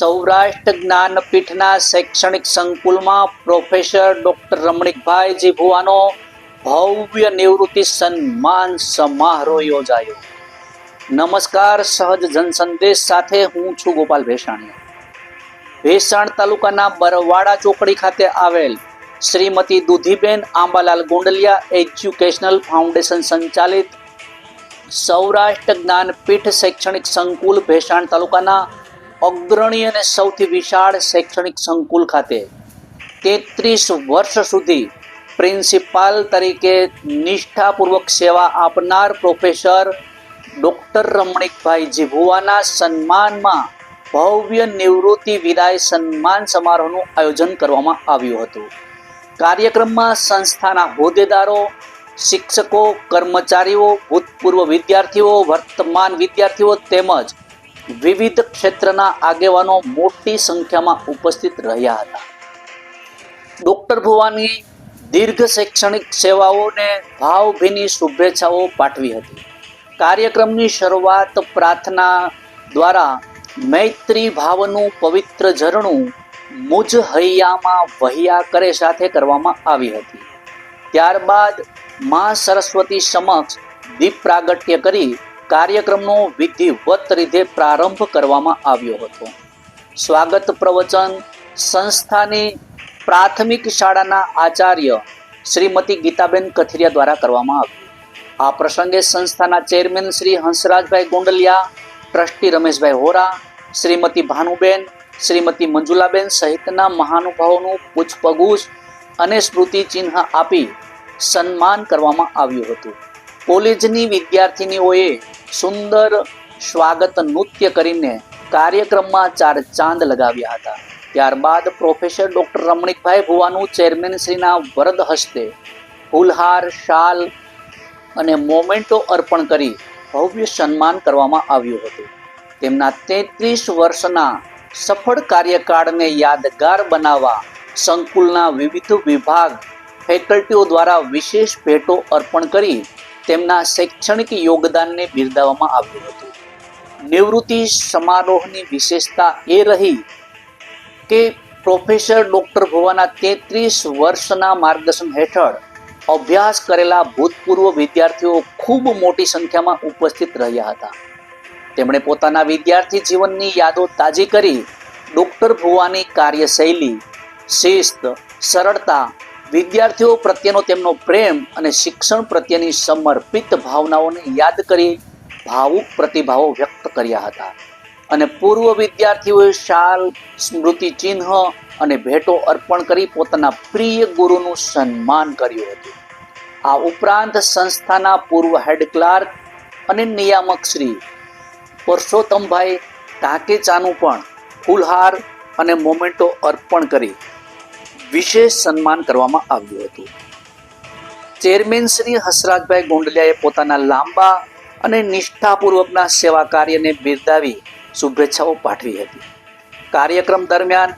સૌરાષ્ટ્ર જ્ઞાનપીઠના શૈક્ષણિક સંકુલમાં professor doctor Ramnikbhai ભુવાનો ભવ્ય નિવૃત્તિ સન્માન સમારોહ યોજાયો. નમસ્કાર, સહજ જનસંદેશ સાથે હું છું ગોપાલ ભેસાણીયા. ભેસાણ તાલુકાના બરવાડા ચોકડી ખાતે આવેલ શ્રીમતી દુધીબેન આંબાલાલ ગુંડલિયા એજ્યુકેશનલ ફાઉન્ડેશન સંચાલિત સૌરાષ્ટ્ર જ્ઞાનપીઠ શૈક્ષણિક સંકુલ ભેસાણ તાલુકાના અગ્રણી અને સૌથી વિશાળ શૈક્ષણિક સંકુલ ખાતે 33 વર્ષ સુધી પ્રિન્સિપાલ તરીકે નિષ્ઠાપૂર્વક સેવા આપનાર પ્રોફેસર ડોક્ટર રમણીકભાઈ ભુવાના સન્માનમાં ભવ્ય નિવૃત્તિ વિદાય સન્માન સમારોહનું આયોજન કરવામાં આવ્યું હતું. કાર્યક્રમમાં સંસ્થાના હોદ્દેદારો, શિક્ષકો, કર્મચારીઓ, ભૂતપૂર્વ વિદ્યાર્થીઓ, વર્તમાન વિદ્યાર્થીઓ તેમજ વિવિધ ક્ષેત્રના આગેવાનો મોટી સંખ્યામાં ઉપસ્થિત રહ્યા હતા. ડોક્ટર ભુવાની દીર્ઘ શૈક્ષણિક સેવાઓને ભાવભીની શુભેચ્છાઓ પાઠવી હતી. કાર્યક્રમની શરૂઆત પ્રાર્થના દ્વારા મૈત્રી ભાવનું પવિત્ર ઝરણું મુજ હૈયામાં વહ્યા કરે સાથે કરવામાં આવી હતી. ત્યારબાદ મા સરસ્વતી સમક્ષ દીપ પ્રાગટ્ય કરી કાર્યક્રમનો વિધિવત રીતે પ્રારંભ કરવામાં આવ્યો હતો. સ્વાગત પ્રવચન સંસ્થાની પ્રાથમિક શાળાના આચાર્ય શ્રીમતી ગીતાબેન કથિરિયા દ્વારા કરવામાં આવ્યું. આ પ્રસંગે સંસ્થાના ચેરમેન શ્રી હંસરાજભાઈ ગુંડલિયા, ટ્રસ્ટી રમેશભાઈ હોરા, શ્રીમતી ભાનુબેન, શ્રીમતી મંજુલાબેન સહિતના મહાનુભાવોનું પુષ્પગુચ્છ અને સ્મૃતિ ચિહ્ન આપી સન્માન કરવામાં આવ્યું હતું. કોલેજની વિદ્યાર્થીનીઓએ સુંદર સ્વાગત નૃત્ય કરીને કાર્યક્રમમાં 4 ચાંદ લગાવ્યા હતા. ત્યારબાદ પ્રોફેસર ડોક્ટર રમણીકભાઈ ભુવાનું ચેરમેન શ્રીના વરદ હસ્તે ફૂલહાર, શાલ અને મોમેન્ટો અર્પણ કરી ભવ્ય સન્માન કરવામાં આવ્યું હતું. તેમના 33 વર્ષના સફળ કાર્યકાળને યાદગાર બનાવવા સંકુલના વિવિધ વિભાગ ફેકલ્ટીઓ દ્વારા વિશેષ ભેટો અર્પણ કરી તેમના શૈક્ષણિક યોગદાનને બિરદાવવામાં આવ્યું હતું. નિવૃત્તિ સમારોહની વિશેષતા એ રહી કે પ્રોફેસર ડોક્ટર ભુવાના 33 વર્ષના માર્ગદર્શન હેઠળ અભ્યાસ કરેલા ભૂતપૂર્વ વિદ્યાર્થીઓ ખૂબ મોટી સંખ્યામાં ઉપસ્થિત રહ્યા હતા. તેમણે પોતાના વિદ્યાર્થી જીવનની યાદો તાજી કરી ડોક્ટર ભુવાની કાર્યશૈલી, શિસ્ત, સરળતા, વિદ્યાર્થીઓ પ્રત્યેનો તેમનો પ્રેમ અને શિક્ષણ પ્રત્યેની સમર્પિત ભાવનાઓને યાદ કરી ભાવુક પ્રતિભાવો વ્યક્ત કર્યા હતા. અને પૂર્વ વિદ્યાર્થીઓએ શાલ, સ્મૃતિ ચિહ્ન અને ભેટો અર્પણ કરી પોતાના પ્રિય ગુરુનું સન્માન કર્યું હતું. આ ઉપરાંત સંસ્થાના પૂર્વ હેડ ક્લાર્ક અને નિયામક શ્રી પરસોત્તમભાઈ ટાંકેચાનું પણ ફૂલહાર અને મોમેન્ટો અર્પણ કરી વિશેષ સન્માન કરવામાં આવ્યું હતું. ચેરમેન શ્રી હંસરાજભાઈ ગુંડલિયાએ પોતાના લાંબા અને નિષ્ઠાપૂર્વકના સેવા કાર્યને બિરદાવી શુભેચ્છાઓ પાઠવી હતી. કાર્યક્રમ દરમિયાન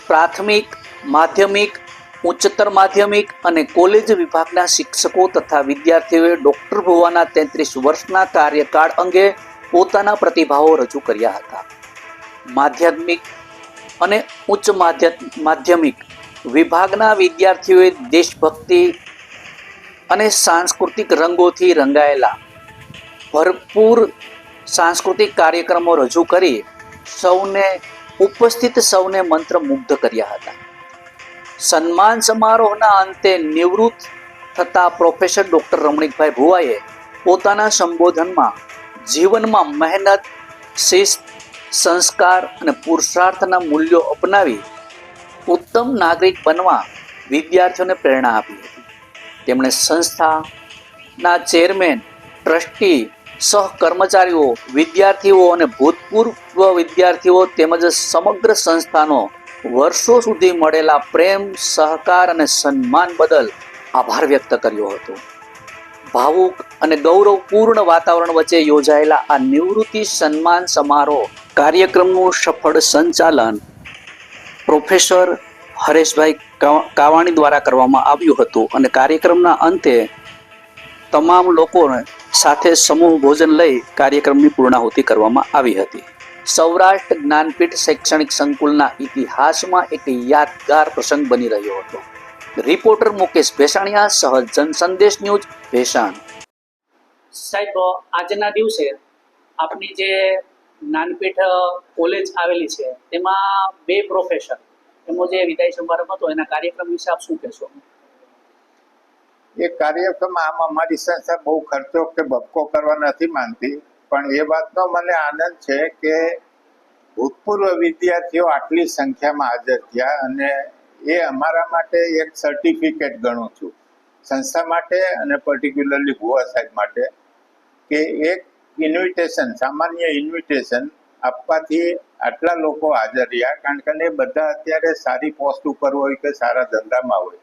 પ્રાથમિક, માધ્યમિક, ઉચ્ચતર માધ્યમિક અને કોલેજ વિભાગના શિક્ષકો તથા વિદ્યાર્થીઓએ ડોક્ટર ભુવાના 33 વર્ષના કાર્યકાળ અંગે પોતાના પ્રતિભાવો રજૂ કર્યા હતા. માધ્યમિક અને ઉચ્ચ માધ્યમિક વિભાગના વિદ્યાર્થીઓએ દેશભક્તિ અને સાંસ્કૃતિક રંગોથી રંગાયેલા ભરપૂર સાંસ્કૃતિક કાર્યક્રમો રજૂ કરી ઉપસ્થિત સૌને મંત્રમુગ્ધ કર્યા હતા. સન્માન સમારોહના અંતે નિવૃત્ત થતા પ્રોફેસર ડોક્ટર રમણીકભાઈ ભુવાએ પોતાના સંબોધનમાં જીવનમાં મહેનત, શિસ્ત, સંસ્કાર અને પુરુષાર્થના મૂલ્યો અપનાવી ઉત્તમ નાગરિક બનવા વિદ્યાર્થીઓને પ્રેરણા આપી હતી. તેમણે સંસ્થાના ચેરમેન, ટ્રસ્ટી, સહકર્મચારીઓ, વિદ્યાર્થીઓ અને ભૂતપૂર્વ વિદ્યાર્થીઓ તેમજ સમગ્ર સંસ્થાનો વર્ષો સુધી મળેલા પ્રેમ, સહકાર અને સન્માન બદલ આભાર વ્યક્ત કર્યો હતો. ભાવુક અને ગૌરવપૂર્ણ વાતાવરણ વચ્ચે યોજાયેલા આ નિવૃત્તિ સન્માન સમારોહ કાર્યક્રમનું સફળ સંચાલન પ્રોફેસર હરેશભાઈ કાવાણી દ્વારા કરવામાં આવ્યું હતું અને કાર્યક્રમના અંતે તમામ લોકોને સાથે સમૂહ ભોજન લઈ કાર્યક્રમની પૂર્ણાહુતિ કરવામાં આવી હતી. સૌરાષ્ટ્ર જ્ઞાનપીઠ શૈક્ષણિક સંકુલના ઇતિહાસમાં એક યાદગાર પ્રસંગ બની રહ્યો હતો. રિપોર્ટર મુકેશ ભેસાણીયા, સહજ જન સંદેશ ન્યૂઝ, ભેસાણ. સાહેબ, આજના દિવસે આપની જે જ્ઞાનપીઠ કોલેજ આવેલી છે તેમાં 2 પ્રોફેસર એમનો જે વિદાય સમારંભ હતો એના કાર્યક્રમ વિશે આપ શું કહેશો? એ કાર્યક્રમ આમાં મારી સંસ્થા બહુ ખર્ચો કે બબકો કરવા નથી માંગતી, પણ એ વાતનો મને આનંદ છે કે ભૂતપૂર્વ વિદ્યાર્થીઓ આટલી સંખ્યામાં હાજર થયા અને એ અમારા માટે એક સર્ટિફિકેટ ગણું છું, સંસ્થા માટે અને પર્ટિક્યુલરલી ભુવા સાહેબ માટે, કે એક ઇન્વિટેશન, સામાન્ય ઇન્વિટેશન આપવાથી આટલા લોકો હાજર રહ્યા. કારણ કે એ બધા અત્યારે સારી પોસ્ટ ઉપર હોય કે સારા ધંધામાં હોય,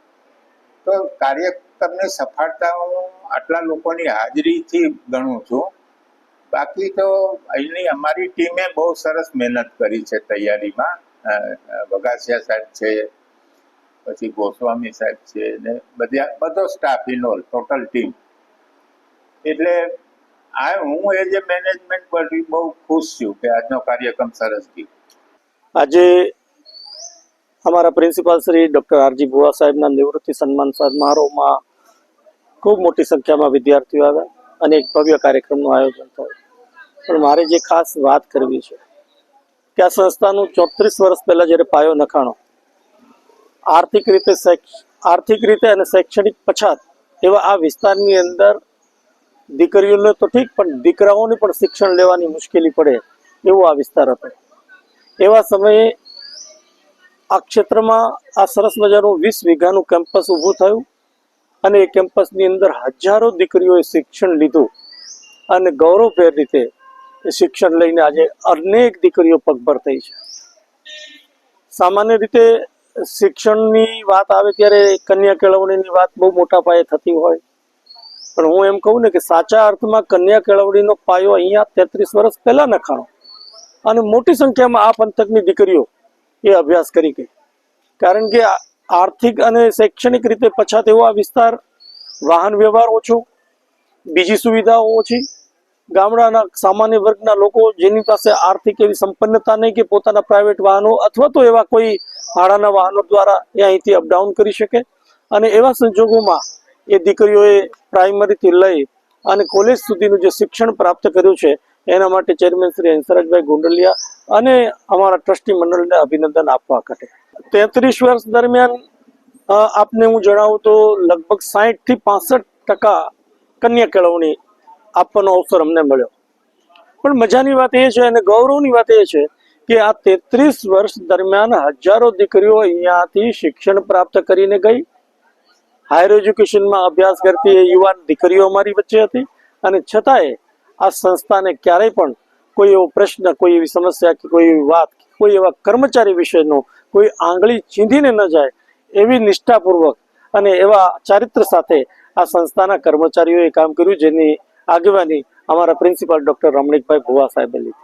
તો કાર્યક્રમની સફળતા હું આટલા લોકોની હાજરીથી ગણું છું. બાકી તો અહીંની અમારી ટીમે બહુ સરસ મહેનત કરી છે તૈયારીમાં. વગાસિયા સાહેબ છે, પછી ગોસ્વામી સાહેબ છે, ને બધો સ્ટાફ ઇનોલ, ટોટલ ટીમ. એટલે હું એઝ એ મેનેજમેન્ટ પરથી બહુ ખુશ છું કે આજનો કાર્યક્રમ સરસ ગયો. આજે અમારા પ્રિન્સિપાલ શ્રી ડૉક્ટર આરજી ભુવા સાહેબના નિવૃત્તિ સન્માન સમારોહમાં ખૂબ મોટી સંખ્યામાં વિદ્યાર્થીઓ આવ્યા અને એક ભવ્ય કાર્યક્રમનું આયોજન થયું. પણ મારે જે ખાસ વાત કરવી છે કે આ સંસ્થાનું 34 વર્ષ પહેલાં જ્યારે પાયો નખાણો, આર્થિક રીતે અને શૈક્ષણિક પછાત એવા આ વિસ્તારની અંદર દીકરીઓને તો ઠીક, પણ દીકરાઓને પણ શિક્ષણ લેવાની મુશ્કેલી પડે એવો આ વિસ્તાર હતો. એવા સમયે આ ક્ષેત્રમાં આ સરસ મજાનું 20 વીઘાનું કેમ્પસ ઊભું થયું અને એ કેમ્પસની અંદર હજારો દીકરીઓએ શિક્ષણ લીધું અને ગૌરવભેર રીતે એ શિક્ષણ લઈને આજે અનેક દીકરીઓ પગભર થઈ છે. સામાન્ય રીતે શિક્ષણની વાત આવે ત્યારે કન્યા કેળવણીની વાત બહુ મોટા પાયે થતી હોય, પણ હું એમ કહું ને કે સાચા અર્થમાં કન્યા કેળવણીનો પાયો અહીંયા 33 વર્ષ પહેલા નખાણો અને મોટી સંખ્યામાં આ પંથકની દીકરીઓ એ અભ્યાસ કરી ગઈ. કારણ કે આર્થિક અને શૈક્ષણિક રીતે પછાત એવો આ વિસ્તાર, વાહન વ્યવહાર ઓછો, બીજી સુવિધાઓ ઓછી, ગામડાના સામાન્ય વર્ગના લોકો જેની પાસે આર્થિક એવી સંપન્નતા નહીં કે પોતાના પ્રાઇવેટ વાહનો અથવા તો એવા કોઈ ભાડાના વાહનો દ્વારા એ અહીંથી અપડાઉન કરી શકે, અને એવા સંજોગોમાં એ દીકરીઓએ પ્રાઇમરીથી લઈ અને કોલેજ સુધીનું જે શિક્ષણ પ્રાપ્ત કર્યું છે એના માટે ચેરમેન શ્રી હંસરાજભાઈ ગુંડલિયા અને અમારા ટ્રસ્ટી મંડળને અભિનંદન આપવા ઘટે. 33 વર્ષ દરમિયાન આપને હું જણાવું તો લગભગ 60 થી 65% કન્યા કેળવણી આપવાનો અવસર અમને મળ્યો. પણ મજાની વાત એ છે અને ગૌરવની વાત એ છે કે આ 33 વર્ષ દરમિયાન હજારો દીકરીઓ અહીંયાથી શિક્ષણ પ્રાપ્ત કરીને ગઈ. હાયર એજ્યુકેશનમાં અભ્યાસ કરતી એ યુવાન દીકરીઓ અમારી વચ્ચે હતી અને છતાંય આ સંસ્થાને ક્યારેય પણ કોઈ એવો પ્રશ્ન, કોઈ એવી સમસ્યા કે કોઈ એવી વાત, કોઈ એવા કર્મચારી વિશેનો કોઈ આંગળી ચીંધીને ન જાય એવી નિષ્ઠાપૂર્વક અને એવા ચારિત્ર સાથે આ સંસ્થાના કર્મચારીઓએ કામ કર્યું, જેની આગેવાની અમારા પ્રિન્સિપાલ ડૉક્ટર રમણીકભાઈ ભુવા સાહેબે લીધી.